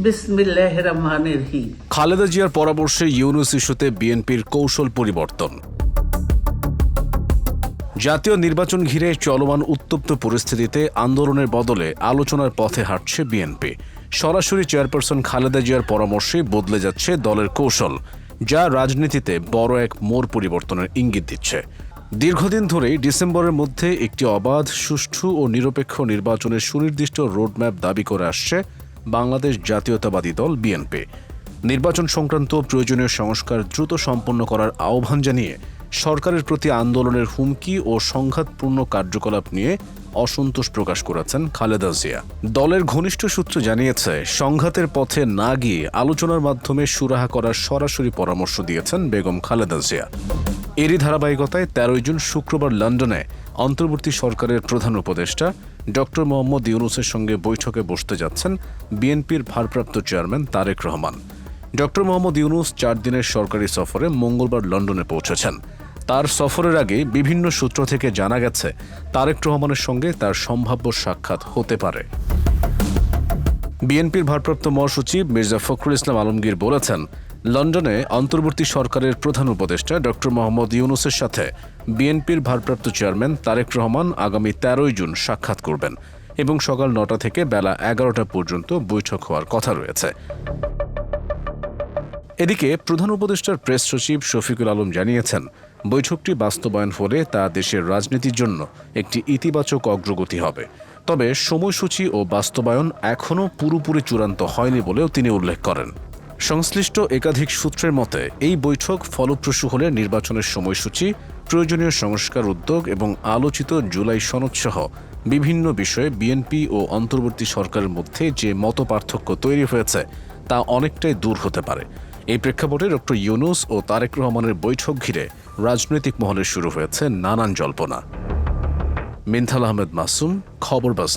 বিসমিল্লাহির রহমানির রহিম। খালেদা জিয়ার পরামর্শে ইউনূস ইস্যুতে বিএনপির কৌশল পরিবর্তন। জাতীয় নির্বাচন ঘিরে চলমান উত্তপ্ত পরিস্থিতিতে আন্দোলনের বদলে আলোচনার পথে হাঁটছে বিএনপি। সরাসরি চেয়ারপারসন খালেদা জিয়ার পরামর্শেই বদলে যাচ্ছে দলের কৌশল, যা রাজনীতিতে বড় এক মোড় পরিবর্তনের ইঙ্গিত দিচ্ছে। দীর্ঘদিন ধরেই ডিসেম্বরের মধ্যে একটি অবাধ, সুষ্ঠু ও নিরপেক্ষ নির্বাচনের সুনির্দিষ্ট রোডম্যাপ দাবি করে আসছে বাংলাদেশ জাতীয়তাবাদী দল বিএনপি। নির্বাচন সংক্রান্ত প্রয়োজনীয় সংস্কার দ্রুত সম্পন্ন করার আহ্বান জানিয়ে সরকারের প্রতি আন্দোলনের হুমকি ও সংঘাতপূর্ণ কার্যকলাপ নিয়ে অসন্তোষ প্রকাশ করেছেন খালেদা জিয়া। দলের ঘনিষ্ঠ সূত্র জানিয়েছে, সংঘাতের পথে না গিয়ে আলোচনার মাধ্যমে সুরাহা করার সরাসরি পরামর্শ দিয়েছেন বেগম খালেদা জিয়া। এরই ধারাবাহিকতায় 13 জুন শুক্রবার লন্ডনে অন্তর্বর্তী সরকারের প্রধান উপদেষ্টা ডক্টর মোহাম্মদ ইউনূসের সঙ্গে বৈঠকে বসতে যাচ্ছেন বিএনপির ভারপ্রাপ্ত চেয়ারম্যান তারেক রহমান। ডক্টর মোহাম্মদ ইউনূস 4 দিনের সরকারি সফরে মঙ্গলবার লন্ডনে পৌঁছেছেন। তার সফরের আগে বিভিন্ন সূত্র থেকে জানা গেছে, তারেক রহমানের সঙ্গে তার সম্ভাব্য সাক্ষাৎ হতে পারে। বিএনপির ভারপ্রাপ্ত মহাসচিব মির্জা ফখরুল ইসলাম আলমগীর বলেছেন, লন্ডনে অন্তর্বর্তী সরকারের প্রধান উপদেষ্টা ডক্টর মোহাম্মদ ইউনূসের সাথে বিএনপির ভারপ্রাপ্ত চেয়ারম্যান তারেক রহমান আগামী 13 জুন সাক্ষাৎ করবেন এবং সকাল 9টা থেকে বেলা 11টা পর্যন্ত বৈঠক হওয়ার কথা রয়েছে। এদিকে প্রধান উপদেষ্টার প্রেস সচিব শফিকুল আলম জানিয়েছেন, বৈঠকটি বাস্তবায়ন হলে তা দেশের রাজনীতির জন্য একটি ইতিবাচক অগ্রগতি হবে। তবে সময়সূচি ও বাস্তবায়ন এখনও পুরোপুরি চূড়ান্ত হয়নি বলেও তিনি উল্লেখ করেন। সংশ্লিষ্ট একাধিক সূত্রের মতে, এই বৈঠক ফলপ্রসূ হলে নির্বাচনের সময়সূচি, প্রয়োজনীয় সংস্কার উদ্যোগ এবং আলোচিত জুলাই সনদসহ বিভিন্ন বিষয়ে বিএনপি ও অন্তর্বর্তী সরকারের মধ্যে যে মতপার্থক্য তৈরি হয়েছে তা অনেকটাই দূর হতে পারে। এই প্রেক্ষাপটে ডক্টর ইউনূস ও তারেক রহমানের বৈঠক ঘিরে রাজনৈতিক মহলে শুরু হয়েছে নানান জল্পনা। মিনথাল আহমেদ মাসুম, খবর বাজ।